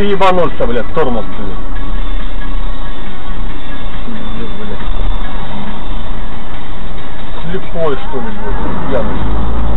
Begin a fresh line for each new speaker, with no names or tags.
ебанулся, блядь, тормоз, блядь. Слепой, что ли, блядь, пьяный.